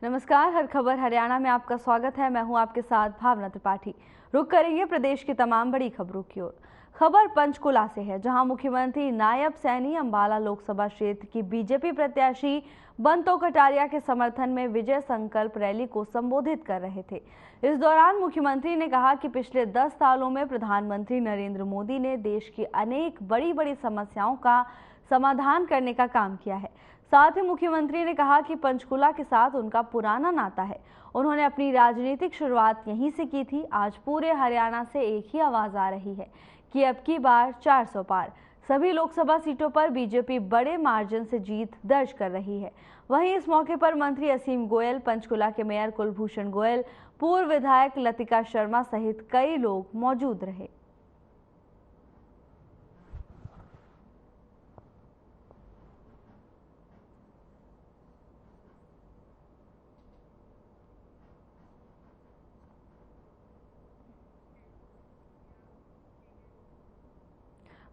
नमस्कार, हर खबर हरियाणा में आपका स्वागत है। मैं हूं आपके साथ भावना त्रिपाठी। रुक करेंगे प्रदेश की तमाम बड़ी खबरों की ओर। खबर पंचकुला से है, जहां मुख्यमंत्री नायब सैनी अंबाला लोकसभा क्षेत्र की बीजेपी प्रत्याशी बंतो कटारिया के समर्थन में विजय संकल्प रैली को संबोधित कर रहे थे। इस दौरान मुख्यमंत्री ने कहा कि पिछले 10 सालों में प्रधानमंत्री नरेंद्र मोदी ने देश की अनेक बड़ी बड़ी समस्याओं का समाधान करने का काम किया है। साथ ही मुख्यमंत्री ने कहा कि पंचकुला के साथ उनका पुराना नाता है। उन्होंने अपनी राजनीतिक शुरुआत यहीं से की थी। आज पूरे हरियाणा से एक ही आवाज आ रही है कि अब की बार 400 पार। सभी लोकसभा सीटों पर बीजेपी बड़े मार्जिन से जीत दर्ज कर रही है। वहीं इस मौके पर मंत्री असीम गोयल, पंचकुला के मेयर कुलभूषण गोयल, पूर्व विधायक लतिका शर्मा सहित कई लोग मौजूद रहे।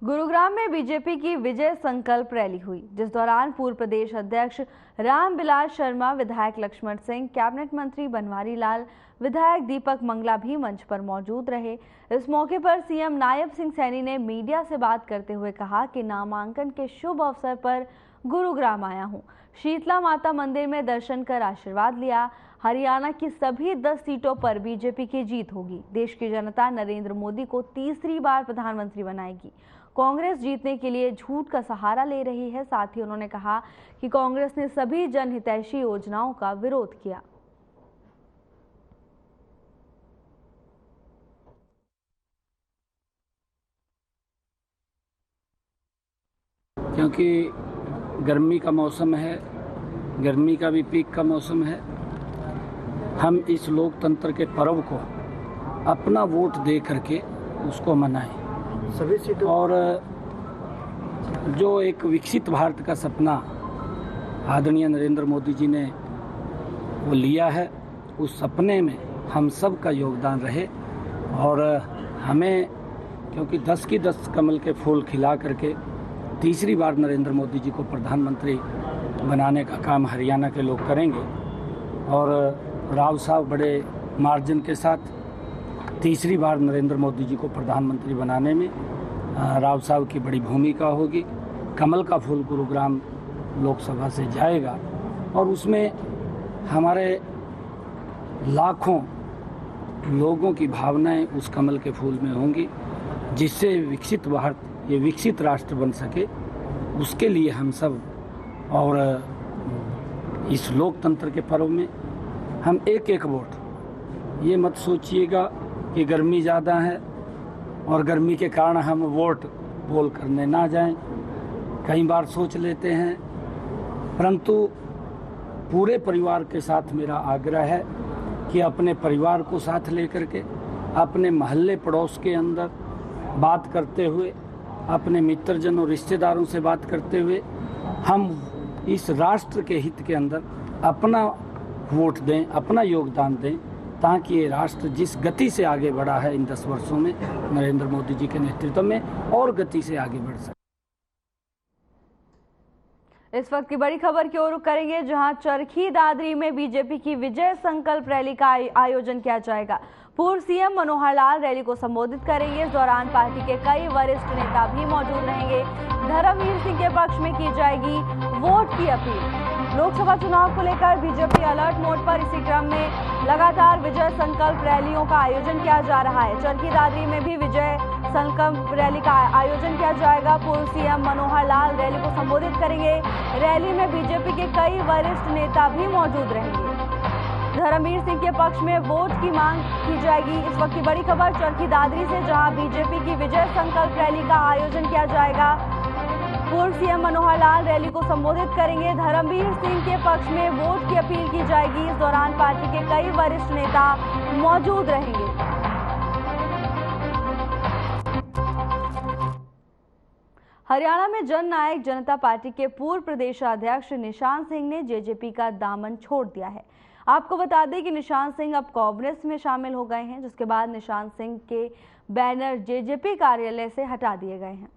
गुरुग्राम में बीजेपी की विजय संकल्प रैली हुई, जिस दौरान पूर्व प्रदेश अध्यक्ष रामबिलास शर्मा, विधायक लक्ष्मण सिंह, कैबिनेट मंत्री बनवारी लाल, विधायक दीपक मंगला भी मंच पर मौजूद रहे। इस मौके पर सीएम नायब सिंह सैनी ने मीडिया से बात करते हुए कहा कि नामांकन के शुभ अवसर पर गुरुग्राम आया हूं। शीतला माता मंदिर में दर्शन कर आशीर्वाद लिया। हरियाणा की सभी 10 सीटों पर बीजेपी की जीत होगी। देश की जनता नरेंद्र मोदी को तीसरी बार प्रधानमंत्री बनाएगी। कांग्रेस जीतने के लिए झूठ का सहारा ले रही है। साथ ही उन्होंने कहा कि कांग्रेस ने सभी जनहितैषी योजनाओं का विरोध किया। क्योंकि गर्मी का मौसम है, गर्मी का भी पीक का मौसम है, हम इस लोकतंत्र के पर्व को अपना वोट दे करके उसको मनाएं। सभी सीटों और जो एक विकसित भारत का सपना आदरणीय नरेंद्र मोदी जी ने वो लिया है, उस सपने में हम सब का योगदान रहे। और हमें, क्योंकि 10 की 10 कमल के फूल खिला करके तीसरी बार नरेंद्र मोदी जी को प्रधानमंत्री बनाने का काम हरियाणा के लोग करेंगे। और राव साहब बड़े मार्जिन के साथ तीसरी बार नरेंद्र मोदी जी को प्रधानमंत्री बनाने में राव साहब की बड़ी भूमिका होगी। कमल का फूल गुरुग्राम लोकसभा से जाएगा और उसमें हमारे लाखों लोगों की भावनाएं उस कमल के फूल में होंगी, जिससे विकसित भारत, ये विकसित राष्ट्र बन सके। उसके लिए हम सब और इस लोकतंत्र के पर्व में हम एक एक वोट, ये मत सोचिएगा कि गर्मी ज़्यादा है और गर्मी के कारण हम वोट पोल करने ना जाएं। कई बार सोच लेते हैं, परंतु पूरे परिवार के साथ मेरा आग्रह है कि अपने परिवार को साथ लेकर के, अपने मोहल्ले पड़ोस के अंदर बात करते हुए, अपने मित्रजन और रिश्तेदारों से बात करते हुए हम इस राष्ट्र के हित के अंदर अपना वोट दें, अपना योगदान दें, ताकि ये राष्ट्र जिस गति से आगे बढ़ा है इन 10 वर्षों में नरेंद्र मोदी जी के नेतृत्व में, और गति से आगे बढ़ सके। इस वक्त की बड़ी खबर की ओर रुख करेंगे, जहां चरखी दादरी में बीजेपी की विजय संकल्प रैली का आयोजन किया जाएगा। पूर्व सीएम मनोहर लाल रैली को संबोधित करेंगे। इस दौरान पार्टी के कई वरिष्ठ नेता भी मौजूद रहेंगे। धर्मवीर सिंह के पक्ष में की जाएगी वोट की अपील। लोकसभा चुनाव को लेकर बीजेपी अलर्ट मोड पर। इसी क्रम में लगातार विजय संकल्प रैलियों का आयोजन किया जा रहा है। चरखी दादरी में भी विजय संकल्प रैली का आयोजन किया जाएगा। पूर्व सीएम मनोहर लाल रैली को संबोधित करेंगे। रैली में बीजेपी के कई वरिष्ठ नेता भी मौजूद रहेंगे। धर्मवीर सिंह के पक्ष में वोट की मांग की जाएगी। इस वक्त की बड़ी खबर चरखी दादरी से, जहां बीजेपी की विजय संकल्प रैली का आयोजन किया जाएगा। पूर्व सीएम मनोहर लाल रैली को संबोधित करेंगे। धर्मवीर सिंह के पक्ष में वोट की अपील की जाएगी। इस दौरान पार्टी के कई वरिष्ठ नेता मौजूद रहेंगे। हरियाणा में जन नायक जनता पार्टी के पूर्व प्रदेशाध्यक्ष निशान सिंह ने जेजेपी का दामन छोड़ दिया है। आपको बता दें कि निशान सिंह अब कांग्रेस में शामिल हो गए हैं, जिसके बाद निशान सिंह के बैनर जेजेपी कार्यालय से हटा दिए गए हैं।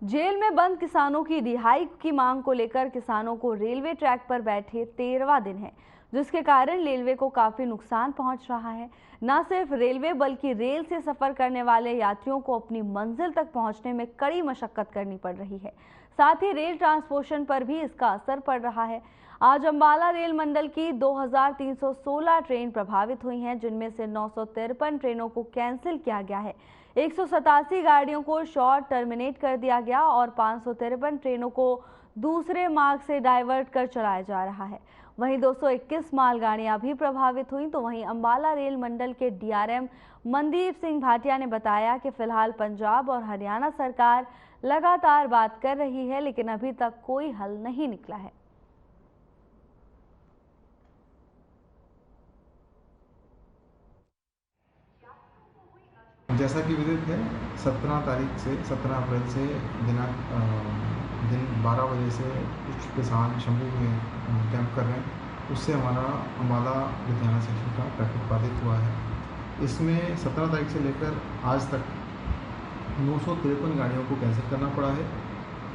जेल में बंद किसानों की रिहाई की मांग को लेकर किसानों को रेलवे ट्रैक पर बैठे 13वां दिन है, जिसके कारण रेलवे को काफी नुकसान पहुंच रहा है। न सिर्फ रेलवे बल्कि रेल से सफर करने वाले यात्रियों को अपनी मंजिल तक पहुंचने में कड़ी मशक्कत करनी पड़ रही है। साथ ही रेल ट्रांसपोर्टेशन पर भी इसका असर पड़ रहा है। आज अंबाला रेल मंडल की 2316 ट्रेन प्रभावित हुई हैं, जिनमें से 953 ट्रेनों को कैंसिल किया गया है। 187 गाड़ियों को शॉर्ट टर्मिनेट कर दिया गया और 553 ट्रेनों को दूसरे मार्ग से डाइवर्ट कर चलाया जा रहा है। वहीं 221 मालगाड़ियां भी प्रभावित हुई। तो वहीं अंबाला रेल मंडल के डीआरएम मनदीप सिंह भाटिया ने बताया कि फिलहाल पंजाब और हरियाणा सरकार लगातार बात कर रही है, लेकिन अभी तक कोई हल नहीं निकला है। जैसा कि विदित है, 17 अप्रैल से दिन 12 बजे से कुछ किसान शंभू में कैंप कर रहे हैं। उससे हमारा अम्बाला लुधियाना सेक्शन का ट्रैफिक बाधित हुआ है। इसमें 17 तारीख से लेकर आज तक 953 गाड़ियों को कैंसिल करना पड़ा है,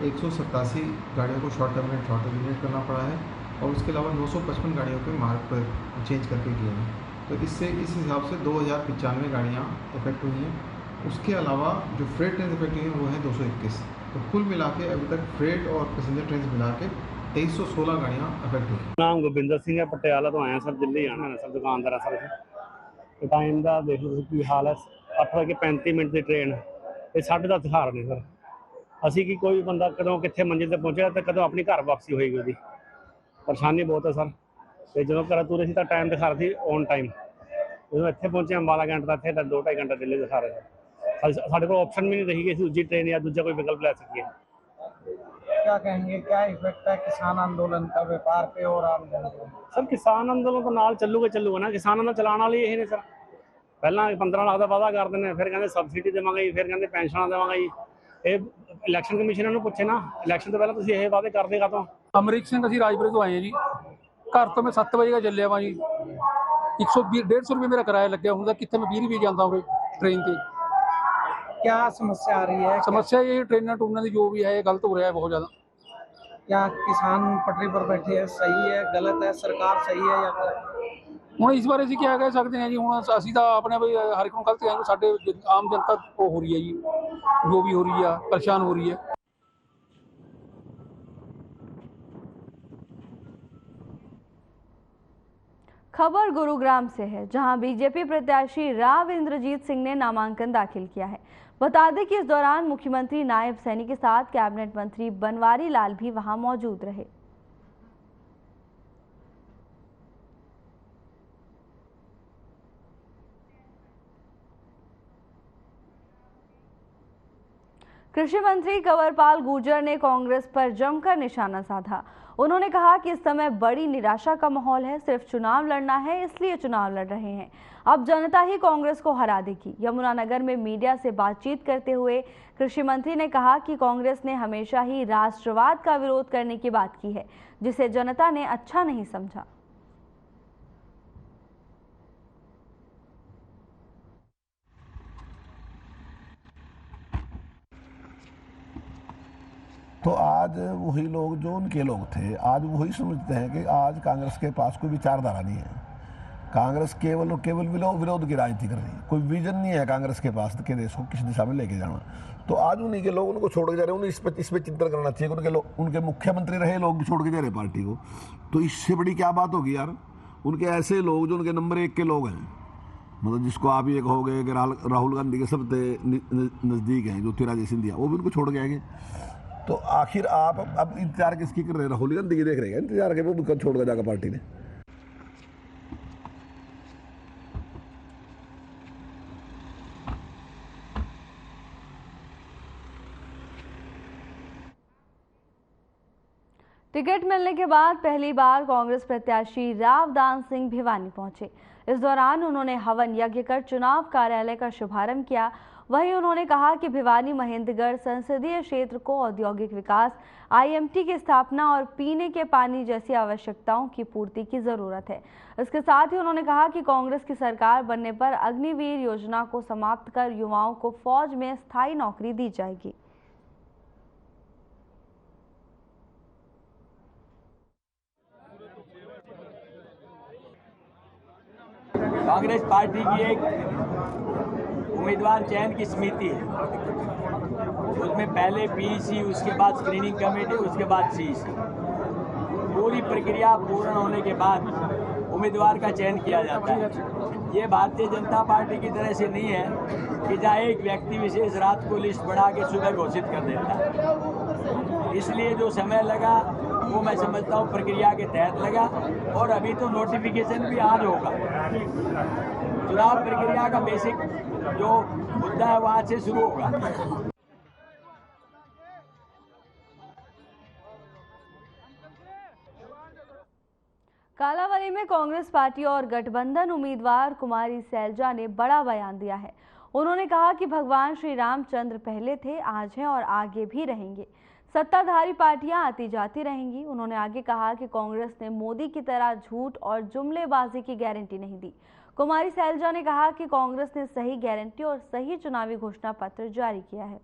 187 गाड़ियों को शॉर्ट टर्मिनेट करना पड़ा है और उसके अलावा 955 गाड़ियों के मार्ग पर चेंज करके किए हैं। तो इससे इस हिसाब से 2095 गाड़ियाँ इफेक्ट हुई हैं। उसके अलावा जो फ्रेट ट्रेन इफेक्ट हुई हैं वो हैं 221। तो कुल मिला के अभी तक फ्रेट और पैसेंजर ट्रेन मिला के 2316 गाड़ियाँ इफेक्ट हुई। नाम गोबिंदर सिंह है, पटियाला तो आया सर, दिल्ली आना है सर, दुकानदार है सर। टाइम का देख लो की हाल है, 8:35 की ट्रेन ये 10:30 दिखा रहे हैं सर। असी कि कोई बंदा कदों कितने मंजिल तक पहुँचेगा तो कदों अपनी घर वापसी होएगी, उसकी परेशानी बहुत है सर। तो जो घर तुरे सी टाइम दिखा रही थी ऑन टाइम, जो इतने पहुंचे अंबाला घंटे का इतने 2-2.5 घंटा डिले दिखा रहे हैं। साढ़े को ऑप्शन भी नहीं रही कि दूसरी ट्रेन या दूसरा कोई विकल्प ले सकिए। क्या कहेंगे, क्या इफेक्ट है किसान आंदोलन का व्यापार पे और आम जनता? सर किसान अंदोलन तो नाल चलूगा ना, किसान अंदोलन चलाने वाले यही ने सर। पहला 15 लाख का वादा करते हैं, फिर कहते सबसिडी देवांगे, फिर कहते पेंशन देवांगे जी। ये इलैक्शन कमीशन पूछे ना, इलैक्शन तो पहले तुसीं ये वादे कर देगा। तो अमरीक सिंह असीं राजपुरे तो आए हैं जी। घर तो मैं 7 बजे का ਚੱਲਿਆ ਵਾਂ जी। 150 रुपये मेरा किराया लग्या ਹੁੰਦਾ, कितने मैं 20 रुपये जाता हूँ ट्रेन से। क्या समस्या आ रही है? समस्या ये ट्रेन टूरना जो भी है गलत हो रहा है बहुत ज़्यादा। क्या किसान पटरी पर बैठे हैं, सही है गलत है, सरकार सही है या गलत? ਹੁਣ ਇਸ ਬਾਰੇ ਅਸੀਂ ਕੀ ਕਹਿ ਸਕਦੇ ਹਾਂ ਜੀ। ਹੁਣ ਅਸੀਂ ਤਾਂ ਆਪਣੇ ਵੀ ਹਰ ਇੱਕ ਨੂੰ ਗਲਤ ਕਹਾਂਗੇ, ਸਾਡੇ ਆਮ ਜਨਤਾ ਉਹ ਹੋ ਰਹੀ ਹੈ ਜੀ, ਜੋ ਵੀ ਹੋ ਰਹੀ ਆ ਪਰੇਸ਼ਾਨ ਹੋ ਰਹੀ है। खबर गुरुग्राम से है, जहां बीजेपी प्रत्याशी राव इंद्रजीत सिंह ने नामांकन दाखिल किया है। बता दें कि इस दौरान मुख्यमंत्री नायब सैनी के साथ कैबिनेट मंत्री बनवारी लाल भी वहां मौजूद रहे। कृषि मंत्री कंवरपाल गुर्जर ने कांग्रेस पर जमकर निशाना साधा। उन्होंने कहा कि इस समय बड़ी निराशा का माहौल है, सिर्फ चुनाव लड़ना है इसलिए चुनाव लड़ रहे हैं। अब जनता ही कांग्रेस को हरा देगी। यमुनानगर में मीडिया से बातचीत करते हुए कृषि मंत्री ने कहा कि कांग्रेस ने हमेशा ही राष्ट्रवाद का विरोध करने की बात की है, जिसे जनता ने अच्छा नहीं समझा। तो आज वही लोग जो उनके लोग थे, आज वही समझते हैं कि आज कांग्रेस के पास कोई विचारधारा नहीं है। कांग्रेस केवल विरोध की राजनीति कर रही है, कोई विजन नहीं है कांग्रेस के पास कि देश को किस दिशा में लेके जाना। तो आज उन्हीं के लोग उनको छोड़ के जा रहे हैं। उन्हें इस पर चिंतन करना चाहिए। उनके मुख्यमंत्री रहे लोग भी छोड़ के जा रहे पार्टी को, तो इससे बड़ी क्या बात होगी यार। उनके ऐसे लोग जो उनके नंबर 1 के लोग हैं, मतलब जिसको आप ये कहोगे कि राहुल गांधी के सबसे नज़दीक हैं, ज्योतिरादित्य सिंधिया, वो भी उनको छोड़ के आएंगे। तो आखिर आप अब इंतजार किसकी कर रहे हैं? राहुल गांधी की देख रहे हैं इंतजार के, वो छोड़ कर जाकर पार्टी ने। टिकट मिलने के बाद पहली बार कांग्रेस प्रत्याशी रावदान सिंह भिवानी पहुंचे। इस दौरान उन्होंने हवन यज्ञ कर चुनाव कार्यालय का शुभारंभ किया। वहीं उन्होंने कहा कि भिवानी महेंद्रगढ़ संसदीय क्षेत्र को औद्योगिक विकास, आईएमटी की स्थापना और पीने के पानी जैसी आवश्यकताओं की पूर्ति की जरूरत है। इसके साथ ही उन्होंने कहा कि कांग्रेस की सरकार बनने पर अग्निवीर योजना को समाप्त कर युवाओं को फौज में स्थायी नौकरी दी जाएगी। कांग्रेस पार्टी की एक उम्मीदवार चयन की समिति है, उसमें पहले पीईसी, उसके बाद स्क्रीनिंग कमेटी, उसके बाद सीईसी। पूरी प्रक्रिया पूर्ण होने के बाद उम्मीदवार का चयन किया जाता है। ये भारतीय जनता पार्टी की तरह से नहीं है कि जहाँ एक व्यक्ति विशेष रात को लिस्ट बना के सुबह घोषित कर देता है। इसलिए जो समय लगा वो मैं समझता हूँ प्रक्रिया के तहत लगा, और अभी तो नोटिफिकेशन भी आज होगा। चुनाव प्रक्रिया का बेसिक जो मुद्दा है वहाँ से शुरू होगा। कालावली में कांग्रेस पार्टी और गठबंधन उम्मीदवार कुमारी सैलजा ने बड़ा बयान दिया है। उन्होंने कहा कि भगवान श्री रामचंद्र पहले थे, आज हैं और आगे भी रहेंगे। सत्ताधारी पार्टियां आती जाती रहेंगी। उन्होंने आगे कहा कि कांग्रेस ने मोदी की तरह झूठ और जुमलेबाजी की गारंटी नहीं दी। कुमारी सैलजा ने कहा कि कांग्रेस ने सही गारंटी और सही चुनावी घोषणा पत्र जारी किया है।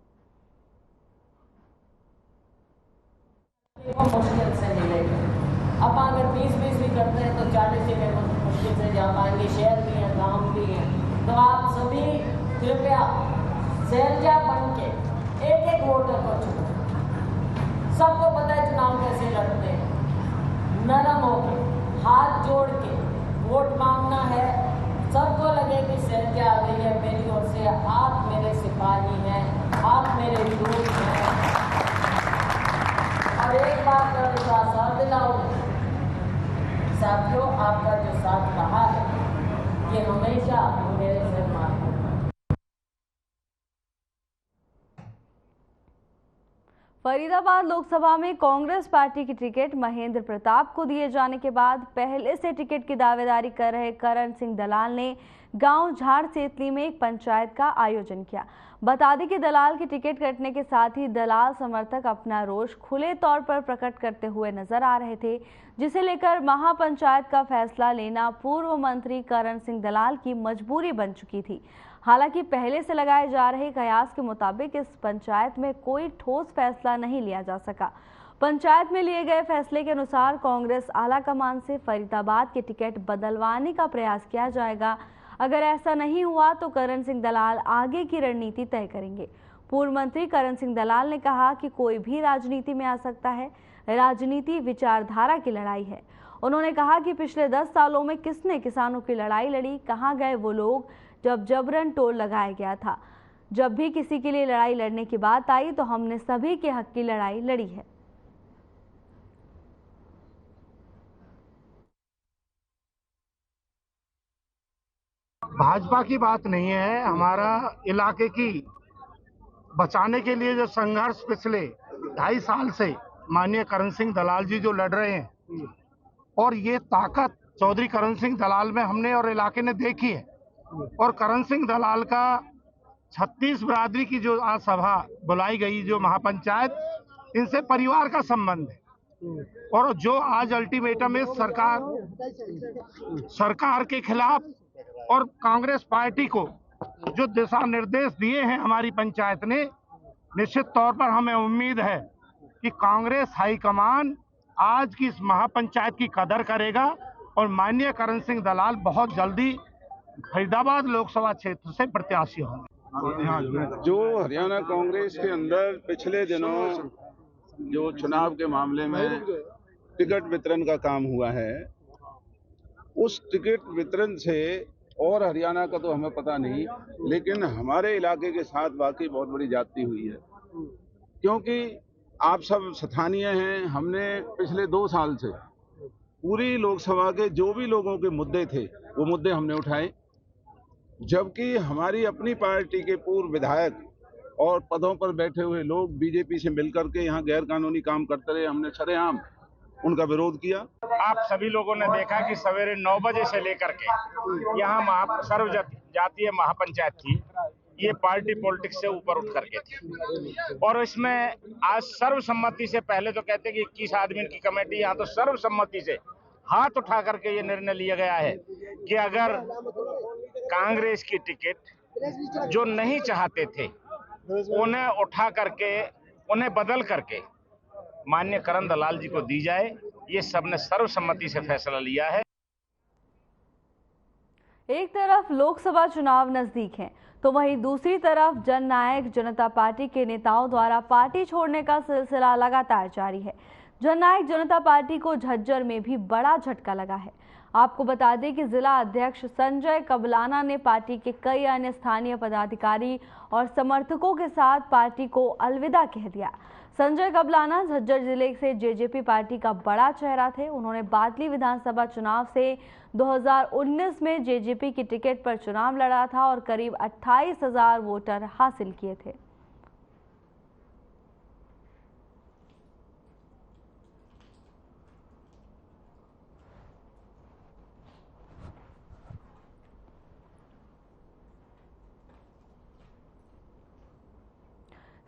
मुश्किल से मिलेगा। अब अगर 20-20 भी करते हैं तो 40 जगह मुश्किल से जा पाएंगे। शहर भी हैं, गांव भी हैं। तो आप सभी कृपया सैलजा बन के एक एक वोटर को चुनो। सबको पता है चुनाव कैसे लड़ते हैं। नरम होकर, हाथ जोड़ के वोट मांगना है। सबको लगे कि सैलजा आ गई है मेरी ओर से, आप मेरे सिपाही हैं, आप मेरे दोस्त हैं। और एक बात का विश्वास और दिलाऊं साथियों, आपका जो साथ रहा है ये हमेशा मेरे से मान। फरीदाबाद लोकसभा में कांग्रेस पार्टी की टिकट महेंद्र प्रताप को दिए जाने के बाद पहले से टिकट की दावेदारी कर रहे करण सिंह दलाल ने गांव झाड़ सेतली में एक पंचायत का आयोजन किया। बता दें कि दलाल की टिकट कटने के साथ ही दलाल समर्थक अपना रोष खुले तौर पर प्रकट करते हुए नजर आ रहे थे, जिसे लेकर महापंचायत का फैसला लेना पूर्व मंत्री करण सिंह दलाल की मजबूरी बन चुकी थी। हालांकि पहले से लगाए जा रहे कयास के मुताबिक इस पंचायत में कोई ठोस फैसला नहीं लिया जा सका। पंचायत में लिए गए फैसले के अनुसार कांग्रेस आलाकमान से फरीदाबाद की टिकट बदलवाने का प्रयास किया जाएगा। अगर ऐसा नहीं हुआ तो करण सिंह दलाल आगे की रणनीति तय करेंगे। पूर्व मंत्री करण सिंह दलाल ने कहा कि कोई भी राजनीति में आ सकता है, राजनीति विचारधारा की लड़ाई है। उन्होंने कहा कि पिछले 10 सालों में किसने किसानों की लड़ाई लड़ी, कहाँ गए वो लोग जब जबरन टोल लगाया गया था। जब भी किसी के लिए लड़ाई लड़ने की बात आई तो हमने सभी के हक की लड़ाई लड़ी है। भाजपा की बात नहीं है, हमारा इलाके की बचाने के लिए जो संघर्ष पिछले 2.5 साल से माननीय करण सिंह दलाल जी जो लड़ रहे हैं, और ये ताकत चौधरी करण सिंह दलाल में हमने और इलाके ने देखी है। और करण सिंह दलाल का 36 बिरादरी की जो आज सभा बुलाई गई, जो महापंचायत, इनसे परिवार का संबंध है। और जो आज अल्टीमेटम है सरकार के खिलाफ और कांग्रेस पार्टी को जो दिशा निर्देश दिए हैं हमारी पंचायत ने, निश्चित तौर पर हमें उम्मीद है कि कांग्रेस हाईकमान आज की इस महापंचायत की कदर करेगा और माननीय करण सिंह दलाल बहुत जल्दी फरीदाबाद लोकसभा क्षेत्र से प्रत्याशी होंगे। जो हरियाणा कांग्रेस के अंदर पिछले दिनों जो चुनाव के मामले में टिकट वितरण का काम हुआ है, उस टिकट वितरण से, और हरियाणा का तो हमें पता नहीं, लेकिन हमारे इलाके के साथ वाकई बहुत बड़ी ज्यादती हुई है। क्योंकि आप सब स्थानीय हैं, हमने पिछले 2 साल से पूरी लोकसभा के जो भी लोगों के मुद्दे थे वो मुद्दे हमने उठाए, जबकि हमारी अपनी पार्टी के पूर्व विधायक और पदों पर बैठे हुए लोग बीजेपी से मिलकर के यहाँ गैर कानूनी काम करते रहे। हमने सरेआम उनका विरोध किया। आप सभी लोगों ने देखा कि सवेरे 9 बजे से लेकर के यहाँ सर्वजातीय महापंचायत थी। ये पार्टी पॉलिटिक्स से ऊपर उठ करके थी, और इसमें आज सर्वसम्मति से, पहले तो कहते कि 21 आदमी की कमेटी, यहाँ तो सर्वसम्मति से हाथ उठा करके ये निर्णय लिया गया है कि अगर कांग्रेस की टिकट जो नहीं चाहते थे उन्हें उठा करके, उन्हें बदल करके माननीय करण दलाल जी को दी जाए। ये सबने सर्वसम्मति से फैसला लिया है। एक तरफ लोकसभा चुनाव नजदीक हैं, तो वहीं दूसरी तरफ जननायक जनता पार्टी के नेताओं द्वारा पार्टी छोड़ने का सिलसिला लगातार जारी है। जननायक जनता पार्टी को झज्जर में भी बड़ा झटका लगा है। आपको बता दें कि जिला अध्यक्ष संजय कबलाना ने पार्टी के कई अन्य स्थानीय पदाधिकारी और समर्थकों के साथ पार्टी को अलविदा कह दिया। संजय कबलाना झज्जर जिले से जेजेपी पार्टी का बड़ा चेहरा थे। उन्होंने बादली विधानसभा चुनाव से 2019 में जेजेपी की टिकट पर चुनाव लड़ा था और करीब 28,000 वोटर हासिल किए थे।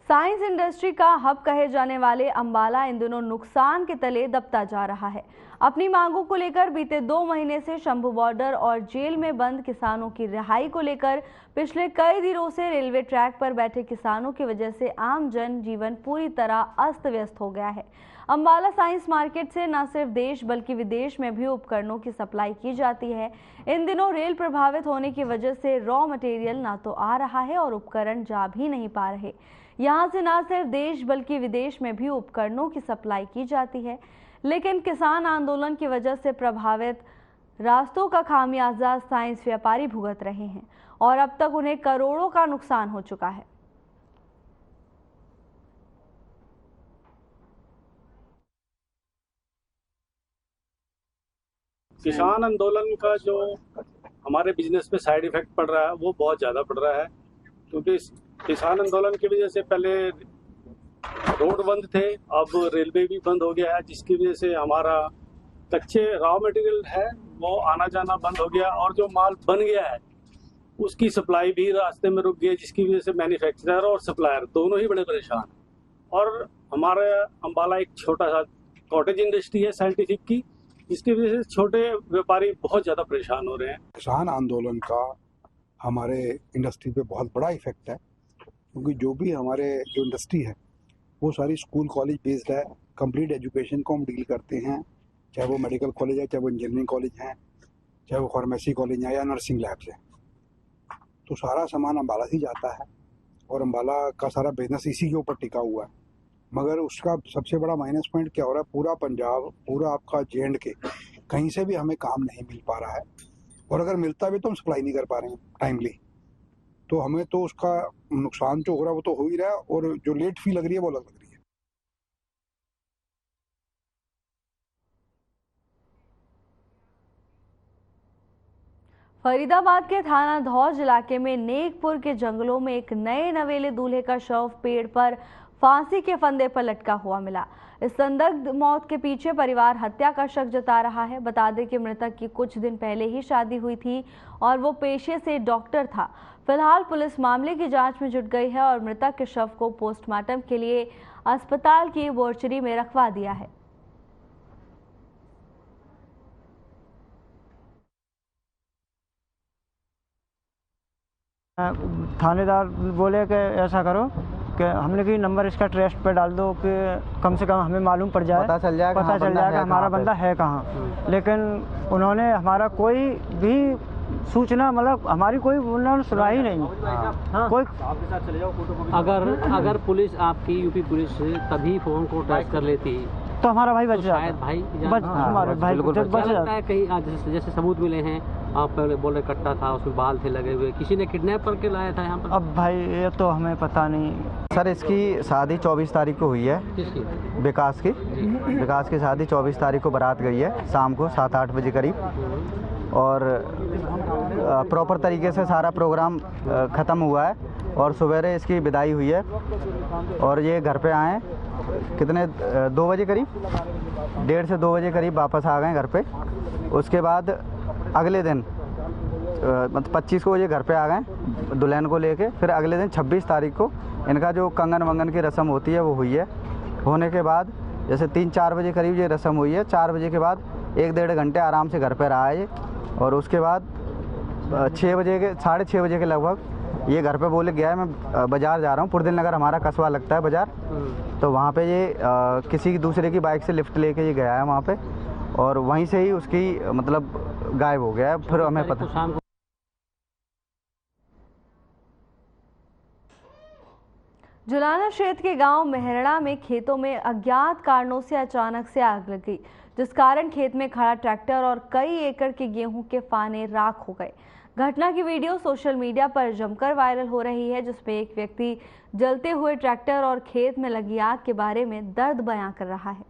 साइंस इंडस्ट्री का हब कहे जाने वाले अंबाला इन दिनों नुकसान के तले दबता जा रहा है। अपनी मांगों को लेकर बीते 2 महीने से शंभू बॉर्डर और जेल में बंद किसानों की रिहाई को लेकर पिछले कई दिनों से रेलवे ट्रैक पर बैठे किसानों की वजह से आम जन जीवन पूरी तरह अस्त व्यस्त हो गया है। अंबाला साइंस मार्केट से न सिर्फ देश बल्कि विदेश में भी उपकरणों की सप्लाई की जाती है। इन दिनों रेल प्रभावित होने की वजह से रॉ मटेरियल ना तो आ रहा है और उपकरण जा भी नहीं पा रहे। यहाँ से न सिर्फ देश बल्कि विदेश में भी उपकरणों की सप्लाई की जाती है, लेकिन किसान आंदोलन की वजह से प्रभावित रास्तों का खामियाजा साइंस व्यापारी भुगत रहे हैं और अब तक उन्हें करोड़ों का नुकसान हो चुका है। किसान आंदोलन का जो हमारे बिजनेस पे साइड इफेक्ट पड़ रहा है वो बहुत ज़्यादा पड़ रहा है, क्योंकि किसान आंदोलन की वजह से पहले रोड बंद थे, अब रेलवे भी बंद हो गया है, जिसकी वजह से हमारा कच्चे रॉ मटेरियल है वो आना जाना बंद हो गया और जो माल बन गया है उसकी सप्लाई भी रास्ते में रुक गई, जिसकी वजह से मैन्युफैक्चरर और सप्लायर दोनों ही बड़े परेशान हैं। और हमारा अंबाला एक छोटा सा कॉटेज इंडस्ट्री है साइंटिफिक की, जिसकी वजह से छोटे व्यापारी बहुत ज़्यादा परेशान हो रहे हैं। किसान आंदोलन का हमारे इंडस्ट्री पे बहुत बड़ा इफेक्ट है, क्योंकि जो भी हमारे जो इंडस्ट्री है वो सारी स्कूल कॉलेज बेस्ड है। कंप्लीट एजुकेशन को हम डील करते हैं, चाहे वो मेडिकल कॉलेज है, चाहे वो इंजीनियरिंग कॉलेज है, चाहे वो फार्मेसी कॉलेज है या नर्सिंग लैब्स है, तो सारा सामान अंबाला से जाता है और अंबाला का सारा बिजनेस इसी के ऊपर टिका हुआ है। मगर उसका सबसे बड़ा माइनस पॉइंट क्या हो रहा है, पूरा पंजाब, पूरा आपका J&K, कहीं से भी हमें काम नहीं मिल पा रहा है और अगर मिलता भी तो हम सप्लाई नहीं कर पा रहे हैं टाइमली, तो हमें तो उसका नुकसान जो हो रहा है वो तो हो ही रहा है और जो लेट फी लग रही है वो अलग लग रही है। फरीदाबाद के थाना धौज इलाके में नेकपुर के जंगलों में एक नए नवेले दूल्हे का शव पेड़ पर फांसी के फंदे पर लटका हुआ मिला। इस संदिग्ध मौत के पीछे परिवार हत्या का शक जता रहा है। बता दें कि मृतक की कुछ दिन पहले ही शादी हुई थी और वो पेशे से डॉक्टर था। फिलहाल पुलिस मामले की जांच में जुट गई है और मृतक के शव को पोस्टमार्टम के लिए अस्पताल की मोर्चरी में रखवा दिया है। थानेदार बोले कि ऐसा करो कि हमने कि नंबर इसका ट्रेस्ट पे डाल दो कि कम से कम हमें मालूम पड़ जाए, पता चल जाएगा हमारा बंदा है कहाँ। लेकिन उन्होंने हमारा कोई भी सूचना, मतलब हमारी कोई उन्होंने सुना ही नहीं। कोई अगर पुलिस आपकी यूपी पुलिस तभी फोन को ट्रेस कर लेती तो हमारा भाई बच जाता, शायद भाई हमारे भाई बच जाता है। कहीं जैसे सबूत मिले हैं, आप पहले बोल रहे कट्टा था, उसमें बाल थे लगे हुए, किसी ने किडनैप करके लाया था यहाँ पर। अब भाई ये तो हमें पता नहीं सर। इसकी शादी 24 तारीख को हुई है। किसकी? विकास की शादी 24 तारीख को बारात गई है शाम को 7-8 बजे करीब और प्रॉपर तरीके से सारा प्रोग्राम ख़त्म हुआ है और सवेरे इसकी विदाई हुई है और ये घर पे आए कितने 2 बजे करीब, 1:30 से 2 बजे करीब वापस आ गए घर पे। उसके बाद अगले दिन मतलब 25 को ये घर पे आ गए दुल्हन को लेके। फिर अगले दिन 26 तारीख को इनका जो कंगन वंगन की रस्म होती है वो हुई है। होने के बाद जैसे 3-4 बजे करीब ये रस्म हुई है। 4 बजे के बाद 1-1.5 घंटे आराम से घर पे रहा है ये और उसके बाद 6 बजे के 6:30 बजे के लगभग ये घर पे बोले गया है मैं बाज़ार जा रहा हूँ। पुरदिल नगर हमारा कस्बा लगता है बाज़ार, तो वहाँ पे ये किसी दूसरे की बाइक से लिफ्ट लेके ये गया है वहाँ पे और वहीं से ही उसकी मतलब गायब हो गया है। फिर हमें पता जुलाना क्षेत्र के गांव मेहरड़ा में खेतों में अज्ञात कारणों से अचानक से आग लग गई, जिस कारण खेत में खड़ा ट्रैक्टर और कई एकड़ के गेहूं के फाने राख हो गए। घटना की वीडियो सोशल मीडिया पर जमकर वायरल हो रही है, जिसमें एक व्यक्ति जलते हुए ट्रैक्टर और खेत में लगी आग के बारे में दर्द बयां कर रहा है।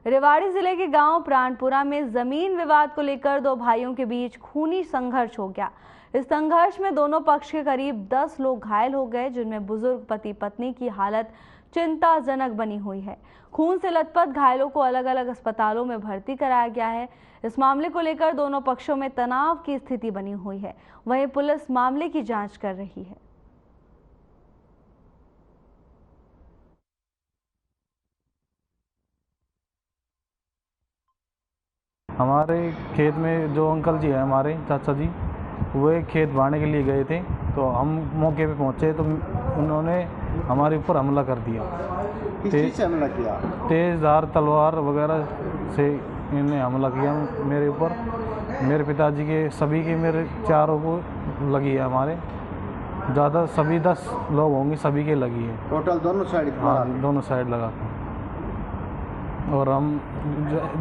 रेवाड़ी जिले के गांव प्राणपुरा में जमीन विवाद को लेकर दो भाइयों के बीच खूनी संघर्ष हो गया। इस संघर्ष में दोनों पक्ष के करीब 10 लोग घायल हो गए, जिनमें बुजुर्ग पति पत्नी की हालत चिंताजनक बनी हुई है। खून से लथपथ घायलों को अलग अलग अस्पतालों में भर्ती कराया गया है। इस मामले को लेकर दोनों पक्षों में तनाव की स्थिति बनी हुई है। वहीं पुलिस मामले की जांच कर रही है। हमारे खेत में जो अंकल जी हैं, हमारे चाचा जी, वे खेत बांटने के लिए गए थे, तो हम मौके पे पहुंचे तो उन्होंने हमारे ऊपर हमला कर दिया। किस चीज़ से हमला किया? तेज़धार तलवार वगैरह से इन्होंने हमला किया मेरे ऊपर। मेरे पिताजी के सभी के, मेरे चारों को लगी है। हमारे ज़्यादा सभी 10 लोग होंगे, सभी के लगी है। टोटल दोनों साइड? हाँ, दोनों साइड लगा। और हम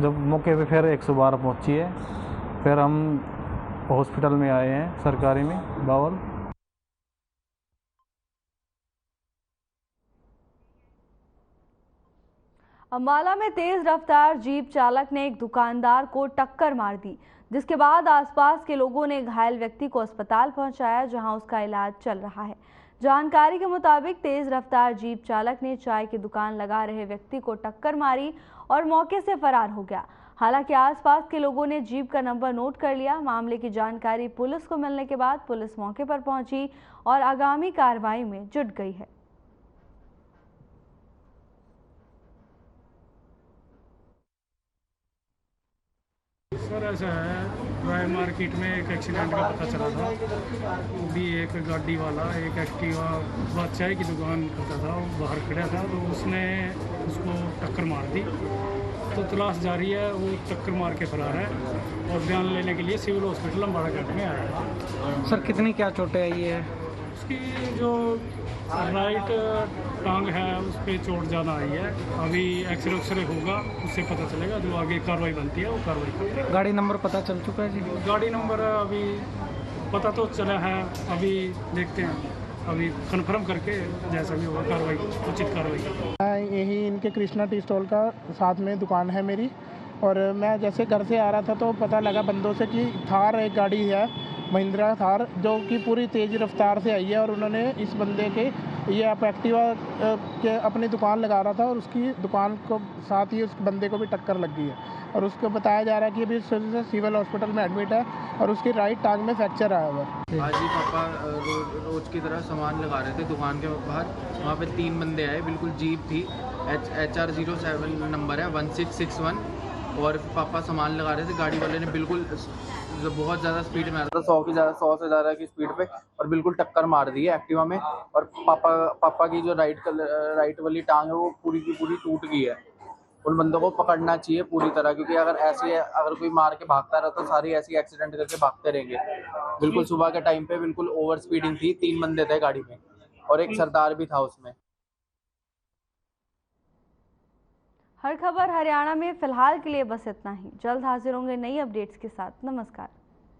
जब मौके पे फिर 112 पहुंची है, फिर हम हॉस्पिटल में आए हैं सरकारी में बावल। अम्बाला में तेज रफ्तार जीप चालक ने एक दुकानदार को टक्कर मार दी, जिसके बाद आसपास के लोगों ने घायल व्यक्ति को अस्पताल पहुंचाया, जहां उसका इलाज चल रहा है। जानकारी के मुताबिक तेज रफ्तार जीप चालक ने चाय की दुकान लगा रहे व्यक्ति को टक्कर मारी और मौके से फरार हो गया। हालांकि आसपास के लोगों ने जीप का नंबर नोट कर लिया। मामले की जानकारी पुलिस को मिलने के बाद पुलिस मौके पर पहुंची और आगामी कार्रवाई में जुट गई है। सर ऐसा है, ड्राई मार्केट में एक एक्सीडेंट का पता चला था। वो भी एक गाड़ी वाला, एक एक्टिवा चाय की दुकान करता था, वो बाहर खड़ा था, तो उसने उसको टक्कर मार दी। तो तलाश जारी है, वो टक्कर मार के फरार है और बयान लेने के लिए सिविल हॉस्पिटल अम्बाड़ा घाट में आया है। सर कितनी क्या चोटें आई है? उसकी जो राइट टांग है उस पर चोट ज़्यादा आई है। अभी एक्सरे होगा, उससे पता चलेगा। जो आगे कार्रवाई बनती है वो कार्रवाई करते हैं। गाड़ी नंबर पता चल चुका है जी? गाड़ी नंबर अभी पता तो चला है, अभी देखते हैं, अभी कंफर्म करके जैसा भी होगा कार्रवाई, उचित कार्रवाई। यही इनके कृष्णा टी स्टॉल का साथ में दुकान है मेरी, और मैं जैसे घर से आ रहा था तो पता लगा बंदों से कि थार एक गाड़ी है, महिंद्रा थार, जो कि पूरी तेज़ रफ्तार से आई है, और उन्होंने इस बंदे के, ये आप एक्टिवा के अपनी दुकान लगा रहा था और उसकी दुकान को साथ ही उस बंदे को भी टक्कर लग गई है। और उसको बताया जा रहा है कि अभी सिविल हॉस्पिटल में एडमिट है और उसकी राइट टांग में फ्रैक्चर आया हुआ है। आज ही पापा रोज की तरह सामान लगा रहे थे दुकान के बाहर। वहाँ पे 3 बंदे आए, बिल्कुल जीप थी, HR07 नंबर है 1661, और पापा सामान लगा रहे थे। गाड़ी वाले ने बिल्कुल बहुत ज़्यादा स्पीड में आ रहा था, 100 से ज़्यादा की स्पीड पे, और बिल्कुल टक्कर मार दी है एक्टिवा में। और पापा की जो राइट वाली टांग है वो पूरी की पूरी टूट गई है। उन बंदों को पकड़ना चाहिए पूरी तरह, क्योंकि अगर कोई मार के भागता रहा तो सारी ऐसी एक्सीडेंट करके भागते रहेंगे। बिल्कुल सुबह के टाइम पे बिल्कुल ओवर स्पीडिंग थी, 3 बंदे थे गाड़ी में और एक सरदार भी था उसमें। हर खबर हरियाणा में फिलहाल के लिए बस इतना ही। जल्द हाजिर होंगे नई अपडेट्स के साथ। नमस्कार।